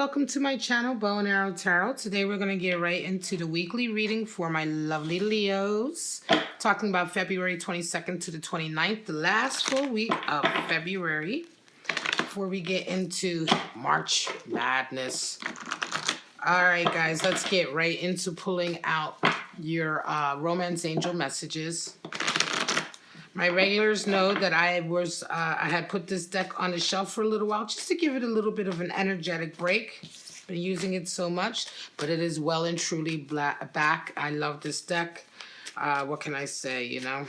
welcome to my channel, Bow and Arrow Tarot. Today we're going to get right into the weekly reading for my lovely Leos. Talking about February 22nd to the 29th, the last full week of February, before we get into March Madness. Alright guys, let's get right into pulling out your romance angel messages. My regulars know that I had put this deck on the shelf for a little while just to give it a little bit of an energetic break. Been using it so much, but it is well and truly back. I love this deck. What can I say, you know?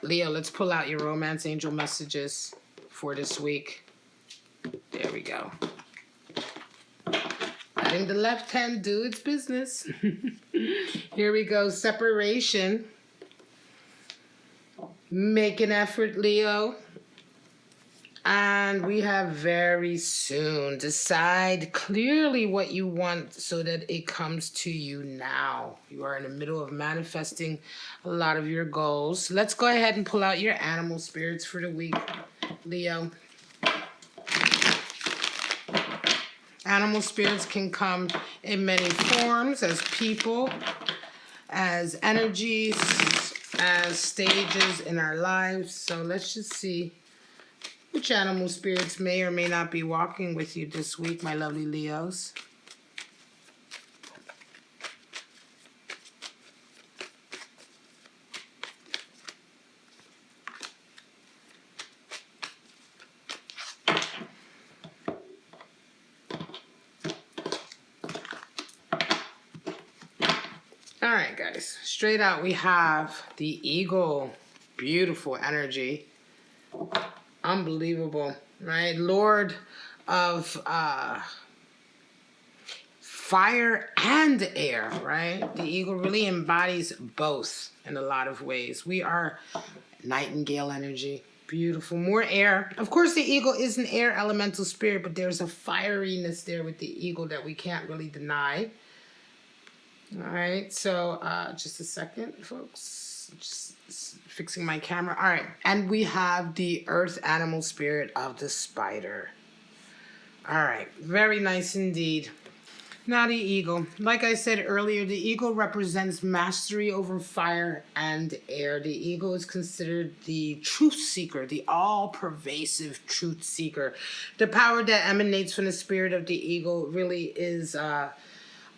Leo, let's pull out your romance angel messages for this week. There we go. Letting the left hand do its business. Here we go. Separation. Make an effort, Leo. And we have very soon. Decide clearly what you want so that it comes to you now. You are in the middle of manifesting a lot of your goals. Let's go ahead and pull out your animal spirits for the week, Leo. Animal spirits can come in many forms, as people, as energies, as stages in our lives. So let's just see which animal spirits may or may not be walking with you this week, my lovely Leos. All right, guys, straight out we have the eagle. Beautiful energy. Unbelievable, right? Lord of fire and air, right? The eagle really embodies both in a lot of ways. We are Nightingale energy. Beautiful. More air. Of course, the eagle is an air elemental spirit, but there's a fieriness there with the eagle that we can't really deny. All right, so just a second, folks. Just fixing my camera. All right, and we have the earth animal spirit of the spider. All right, very nice indeed. Now the eagle. Like I said earlier, the eagle represents mastery over fire and air. The eagle is considered the truth seeker, the all-pervasive truth seeker. The power that emanates from the spirit of the eagle really is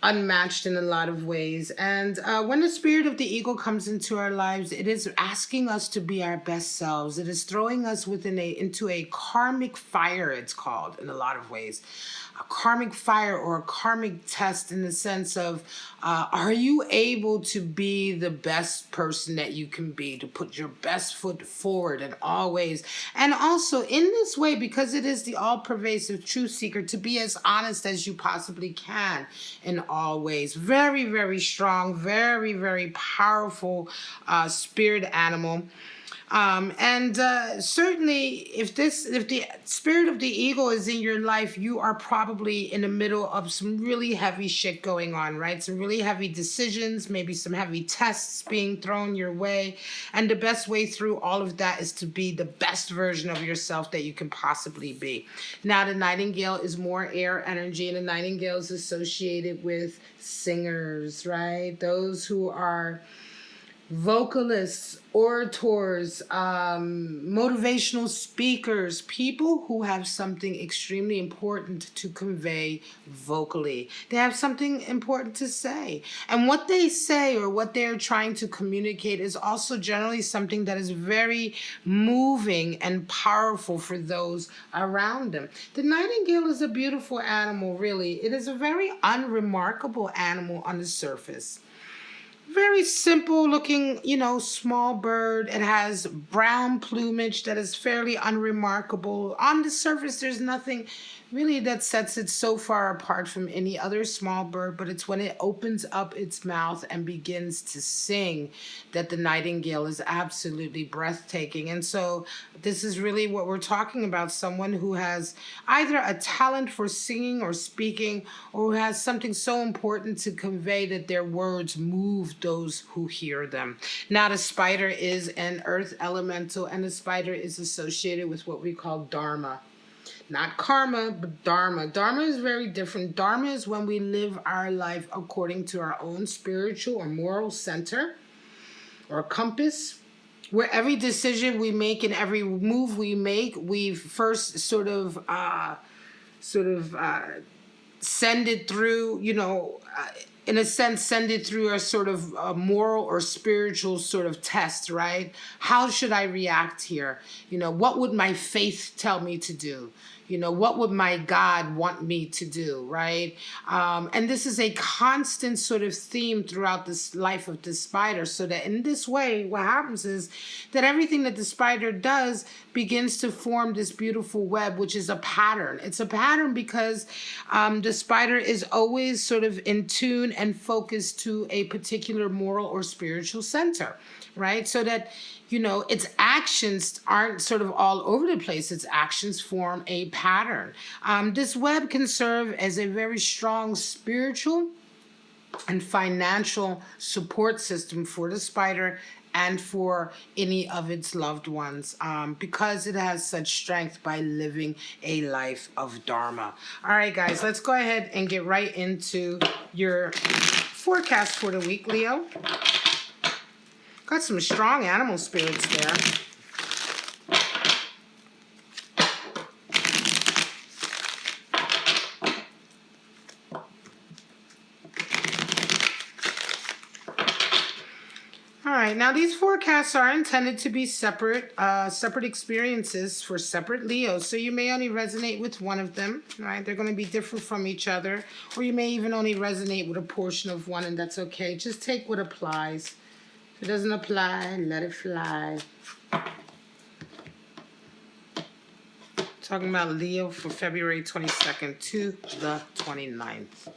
unmatched in a lot of ways. And when the spirit of the eagle comes into our lives, it is asking us to be our best selves. It is throwing us into a karmic fire, it's called, in a lot of ways. A karmic fire or a karmic test, in the sense of, are you able to be the best person that you can be, to put your best foot forward in all ways. And also in this way, because it is the all-pervasive truth seeker, to be as honest as you possibly can in all ways. Very, very strong, very, very powerful spirit animal. Certainly, if the spirit of the eagle is in your life, you are probably in the middle of some really heavy shit going on, right? Some really heavy decisions, maybe some heavy tests being thrown your way. And the best way through all of that is to be the best version of yourself that you can possibly be. Now, the nightingale is more air energy, and the nightingale is associated with singers, right? Those who are vocalists, orators, motivational speakers, people who have something extremely important to convey vocally. They have something important to say. And what they say or what they're trying to communicate is also generally something that is very moving and powerful for those around them. The nightingale is a beautiful animal, really. It is a very unremarkable animal on the surface. Very simple looking, you know, small bird. It has brown plumage that is fairly unremarkable. On the surface, there's nothing really that sets it so far apart from any other small bird, but it's when it opens up its mouth and begins to sing that the nightingale is absolutely breathtaking. And so this is really what we're talking about, someone who has either a talent for singing or speaking, or who has something so important to convey that their words move those who hear them. Now, the spider is an earth elemental, and the spider is associated with what we call dharma. Not karma, but dharma. Dharma is very different. Dharma is when we live our life according to our own spiritual or moral center or compass, where every decision we make and every move we make, we first send it through, in a sense, send it through a sort of a moral or spiritual sort of test, right? How should I react here? What would my faith tell me to do? What would my God want me to do, right? And this is a constant sort of theme throughout this life of the spider, so that in this way, what happens is that everything that the spider does begins to form this beautiful web, which is a pattern. It's a pattern because the spider is always sort of in tune and focused to a particular moral or spiritual center, right? So that its actions aren't sort of all over the place. Its actions form a pattern. This web can serve as a very strong spiritual and financial support system for the spider and for any of its loved ones, because it has such strength by living a life of dharma. All right, guys, let's go ahead and get right into your forecast for the week, Leo. Got some strong animal spirits there. All right, now these forecasts are intended to be separate experiences for separate Leos. So you may only resonate with one of them, right? They're going to be different from each other, or you may even only resonate with a portion of one, and that's okay. Just take what applies. If it doesn't apply, let it fly. Talking about Leo for February 22nd to the 29th.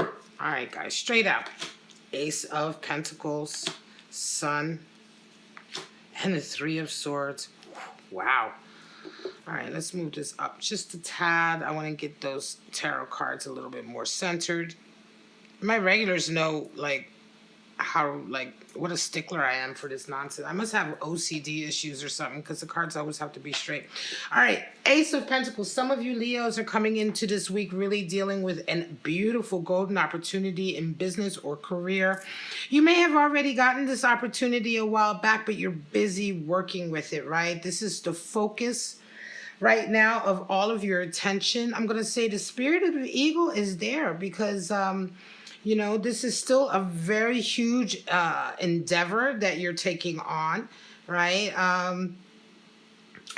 All right, guys, straight out. Ace of Pentacles, Sun, and the Three of Swords. Wow. All right, let's move this up just a tad. I want to get those tarot cards a little bit more centered. My regulars know, what a stickler I am for this nonsense. I must have OCD issues or something, because the cards always have to be straight. All right, Ace of Pentacles. Some of you Leos are coming into this week really dealing with a beautiful golden opportunity in business or career. You may have already gotten this opportunity a while back, but you're busy working with it, right? This is the focus right now of all of your attention. I'm going to say the spirit of the eagle is there because this is still a very huge endeavor that you're taking on, right?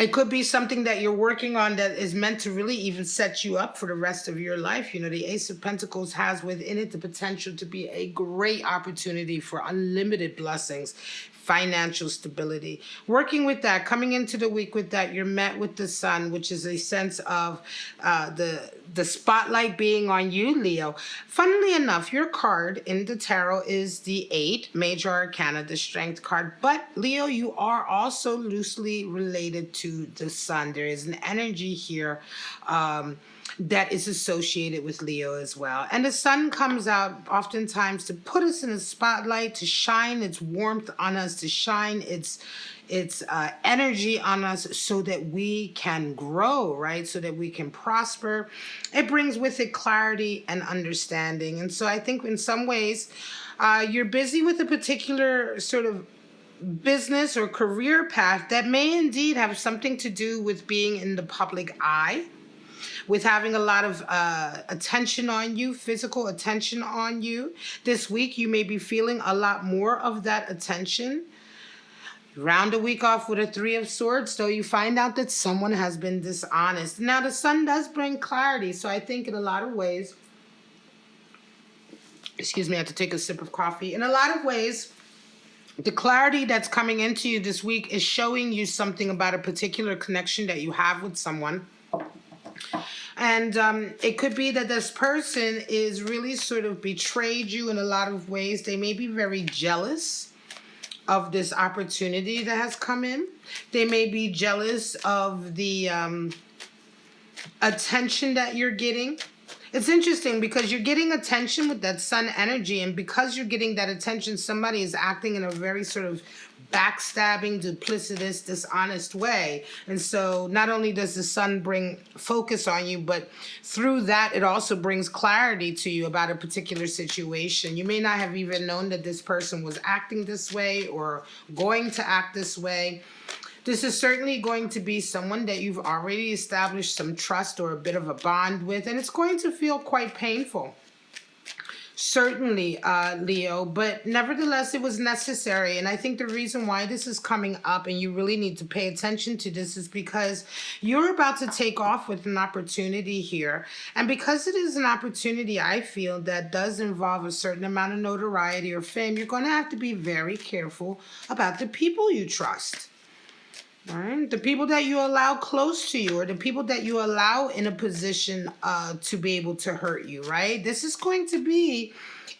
It could be something that you're working on that is meant to really even set you up for the rest of your life. The Ace of Pentacles has within it the potential to be a great opportunity for unlimited blessings, financial stability. Working with that, coming into the week with that, you're met with the Sun, which is a sense of the spotlight being on you, Leo. Funnily enough, your card in the tarot is the 8, Major Arcana, the Strength card. But Leo, you are also loosely related to the Sun. There is an energy here that is associated with Leo as well. And the Sun comes out oftentimes to put us in a spotlight, to shine its warmth on us, to shine its energy on us so that we can grow, right? So that we can prosper. It brings with it clarity and understanding. And so I think in some ways, you're busy with a particular sort of business or career path that may indeed have something to do with being in the public eye, with having a lot of attention on you, physical attention on you. This week, you may be feeling a lot more of that attention. Round the week off with a 3 of Swords, so you find out that someone has been dishonest. Now, the Sun does bring clarity, so I think in a lot of ways, excuse me, I have to take a sip of coffee. In a lot of ways, the clarity that's coming into you this week is showing you something about a particular connection that you have with someone. And it could be that this person is really sort of betrayed you in a lot of ways. They may be very jealous of this opportunity that has come in. They may be jealous of the attention that you're getting. It's interesting because you're getting attention with that Sun energy, and because you're getting that attention, somebody is acting in a very sort of backstabbing, duplicitous, dishonest way. And so not only does the sun bring focus on you, but through that, it also brings clarity to you about a particular situation. You may not have even known that this person was acting this way or going to act this way. This is certainly going to be someone that you've already established some trust or a bit of a bond with, and it's going to feel quite painful. Certainly, Leo, but nevertheless, it was necessary. And I think the reason why this is coming up and you really need to pay attention to this is because you're about to take off with an opportunity here. And because it is an opportunity, I feel, that does involve a certain amount of notoriety or fame, you're going to have to be very careful about the people you trust. Right? The people that you allow close to you, or the people that you allow in a position to be able to hurt you, right? This is going to be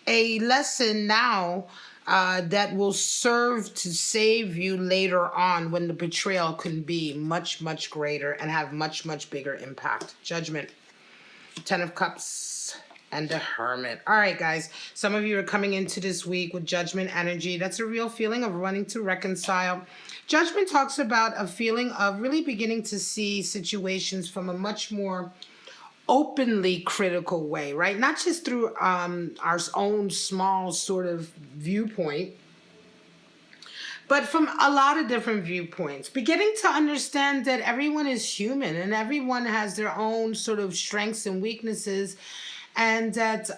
a lesson now that will serve to save you later on when the betrayal can be much, much greater and have much, much bigger impact. Judgment. 10 of Cups and the Hermit. All right, guys. Some of you are coming into this week with judgment energy. That's a real feeling of wanting to reconcile. Judgment talks about a feeling of really beginning to see situations from a much more openly critical way, right? Not just through our own small sort of viewpoint, but from a lot of different viewpoints. Beginning to understand that everyone is human and everyone has their own sort of strengths and weaknesses, and that,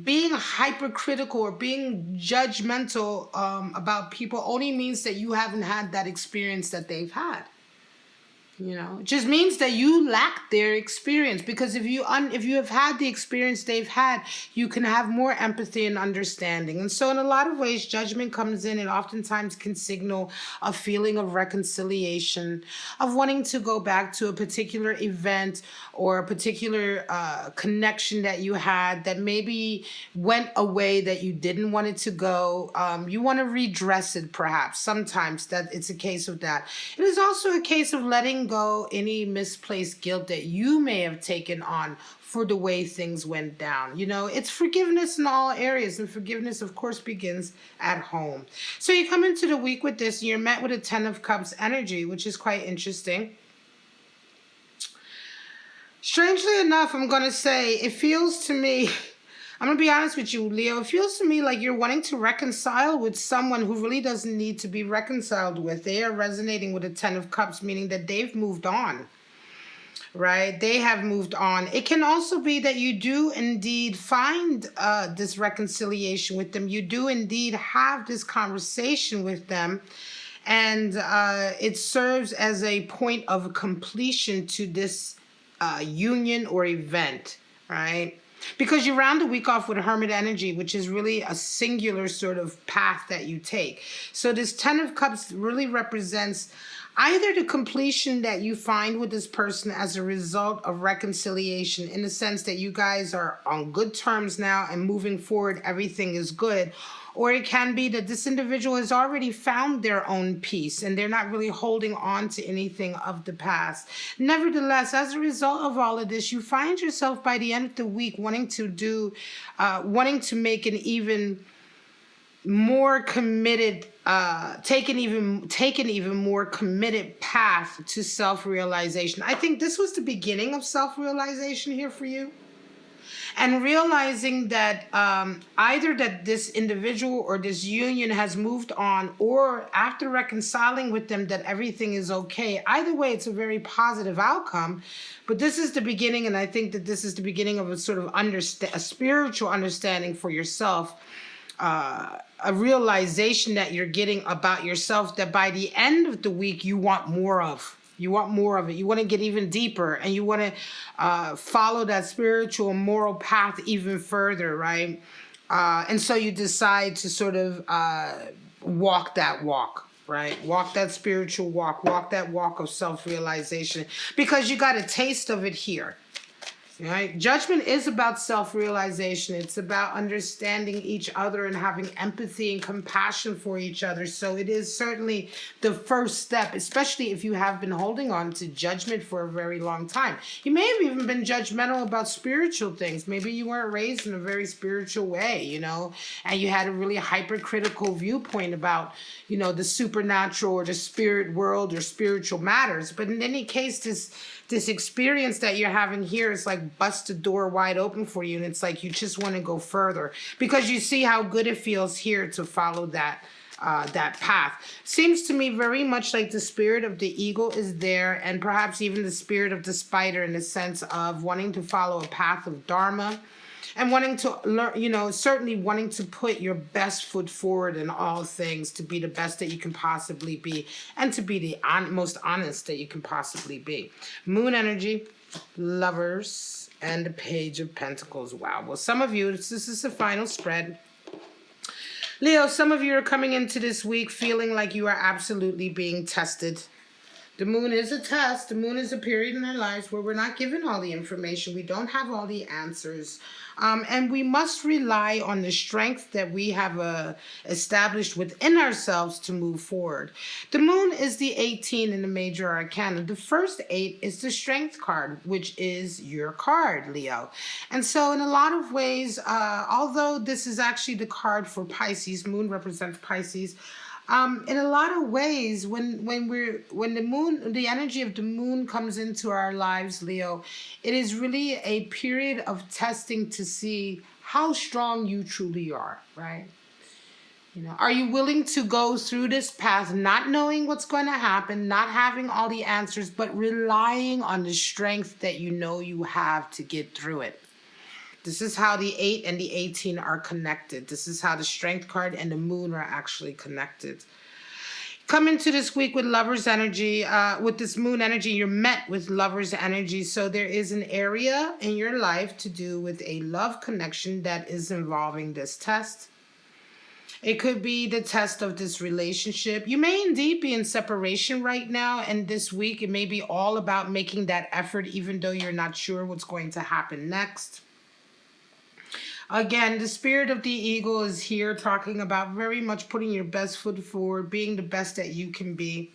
being hypercritical or being judgmental about people only means that you haven't had that experience that they've had. It just means that you lack their experience, because if you have had the experience they've had, you can have more empathy and understanding. And so in a lot of ways, judgment comes in and oftentimes can signal a feeling of reconciliation, of wanting to go back to a particular event or a particular connection that you had that maybe went a way that you didn't want it to go. You want to redress it, perhaps. Sometimes that it's a case of that. It is also a case of letting go any misplaced guilt that you may have taken on for the way things went down. It's forgiveness in all areas, and forgiveness, of course, begins at home. So you come into the week with this, and you're met with a 10 of Cups energy, which is quite interesting. Strangely enough, I'm going to say, it feels to me, I'm going to be honest with you, Leo, it feels to me like you're wanting to reconcile with someone who really doesn't need to be reconciled with. They are resonating with a 10 of Cups, meaning that they've moved on, right? They have moved on. It can also be that you do indeed find this reconciliation with them. You do indeed have this conversation with them, and it serves as a point of completion to this union or event, right? Because you round the week off with Hermit energy, which is really a singular sort of path that you take. So this 10 of Cups really represents either the completion that you find with this person as a result of reconciliation, in the sense that you guys are on good terms now and moving forward, everything is good. Or it can be that this individual has already found their own peace and they're not really holding on to anything of the past. Nevertheless, as a result of all of this, you find yourself by the end of the week wanting to make an even more committed, take an even more committed path to self-realization. I think this was the beginning of self-realization here for you. And realizing that either that this individual or this union has moved on, or after reconciling with them that everything is okay. Either way, it's a very positive outcome. But this is the beginning, and I think that this is the beginning of a sort of a spiritual understanding for yourself, a realization that you're getting about yourself that by the end of the week you want more of. You want more of it. You want to get even deeper, and you want to follow that spiritual and moral path even further, right? And so you decide to sort of walk that walk, right? Walk that spiritual walk that walk of self-realization, because you got a taste of it here. Right? Judgment is about self-realization. It's about understanding each other and having empathy and compassion for each other. So it is certainly the first step, especially if you have been holding on to judgment for a very long time. You may have even been judgmental about spiritual things. Maybe you weren't raised in a very spiritual way, and you had a really hypercritical viewpoint about, the supernatural or the spirit world or spiritual matters. But in any case, this experience that you're having here is like bust the door wide open for you, and it's like you just want to go further because you see how good it feels here to follow that path. Seems to me very much like the spirit of the eagle is there, and perhaps even the spirit of the spider, in the sense of wanting to follow a path of dharma and wanting to learn, certainly wanting to put your best foot forward in all things, to be the best that you can possibly be, and to be the most honest that you can possibly be. Moon energy, Lovers, and the Page of Pentacles. Wow. Well, some of you, this is the final spread. Leo, some of you are coming into this week feeling like you are absolutely being tested. The moon is a test. The moon is a period in our lives where we're not given all the information. We don't have all the answers. And we must rely on the strength that we have established within ourselves to move forward. The moon is the 18 in the major arcana. The first 8 is the strength card, which is your card, Leo. And so in a lot of ways, although this is actually the card for Pisces, moon represents Pisces, in a lot of ways, when the energy of the moon comes into our lives, Leo, it is really a period of testing to see how strong you truly are, right? Are you willing to go through this path, not knowing what's going to happen, not having all the answers, but relying on the strength that you have to get through it? This is how the 8 and the 18 are connected. This is how the strength card and the moon are actually connected. Come into this week with Lover's energy. With this moon energy, you're met with Lover's energy. So there is an area in your life to do with a love connection that is involving this test. It could be the test of this relationship. You may indeed be in separation right now, and this week it may be all about making that effort, even though you're not sure what's going to happen next. Again, the spirit of the eagle is here talking about very much putting your best foot forward, being the best that you can be.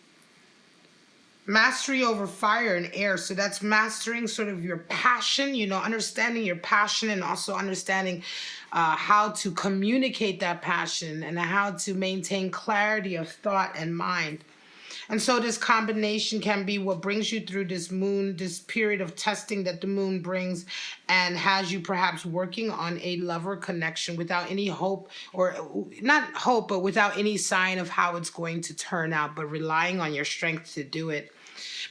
Mastery over fire and air. So that's mastering sort of your passion, understanding your passion, and also understanding how to communicate that passion and how to maintain clarity of thought and mind. And so this combination can be what brings you through this period of testing that the moon brings, and has you perhaps working on a lover connection without any hope, or not hope, but without any sign of how it's going to turn out, but relying on your strength to do it.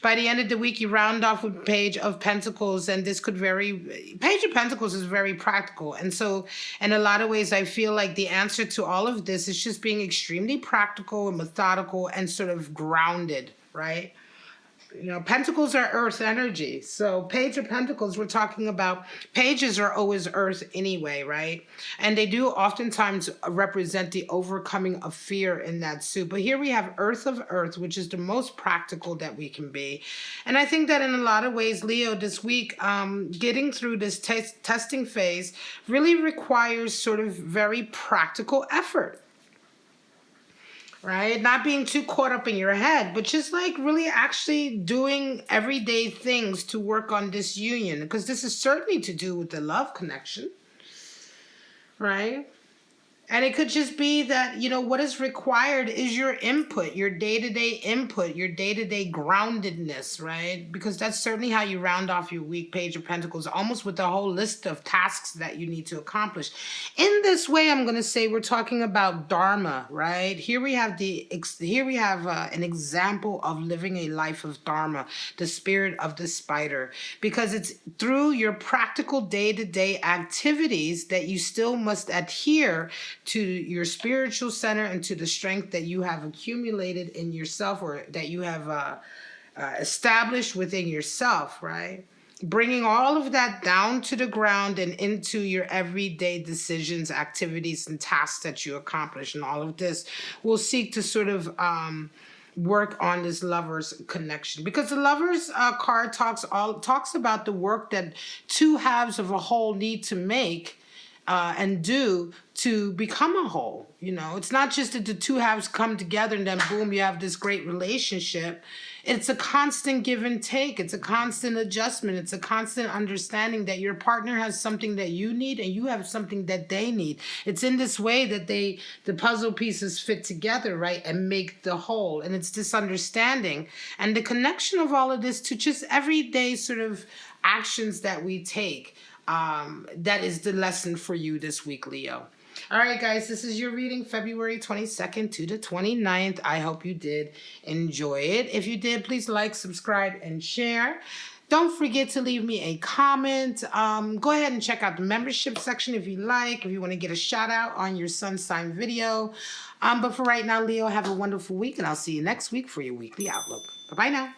By the end of the week, you round off with Page of Pentacles, and this could vary. Page of Pentacles is very practical. And so in a lot of ways, I feel like the answer to all of this is just being extremely practical and methodical and sort of grounded, right? Pentacles are earth energy. So Page of Pentacles, we're talking about, pages are always earth anyway, right? And they do oftentimes represent the overcoming of fear in that suit. But here we have earth of earth, which is the most practical that we can be. And I think that in a lot of ways, Leo, this week, getting through this testing phase really requires sort of very practical effort. Right? Not being too caught up in your head, but just like really actually doing everyday things to work on this union, because this is certainly to do with the love connection, right? And it could just be that, what is required is your input, your day-to-day input, your day-to-day groundedness, right? Because that's certainly how you round off your week, Page of Pentacles, almost with a whole list of tasks that you need to accomplish. In this way, I'm going to say we're talking about Dharma, right? Here we have an example of living a life of Dharma, the spirit of the spider, because it's through your practical day-to-day activities that you still must adhere to your spiritual center and to the strength that you have accumulated in yourself, or that you have established within yourself, right? Bringing all of that down to the ground and into your everyday decisions, activities, and tasks that you accomplish. And all of this will seek to sort of work on this lovers connection, because the lovers card talks about the work that two halves of a whole need to make and do to become a whole. You know, it's not just that the two halves come together and then boom, you have this great relationship. It's a constant give and take. It's a constant adjustment. It's a constant understanding that your partner has something that you need and you have something that they need. It's in this way that the puzzle pieces fit together, right, and make the whole. And it's this understanding and the connection of all of this to just everyday sort of actions that we take. That is the lesson for you this week, Leo. All right, guys, this is your reading, February 22nd to the 29th. I hope you did enjoy it. If you did, please like, subscribe, and share. Don't forget to leave me a comment. Go ahead and check out the membership section if you like, if you want to get a shout out on your sun sign video. But for right now, Leo, have a wonderful week, and I'll see you next week for your weekly outlook. Bye-bye now.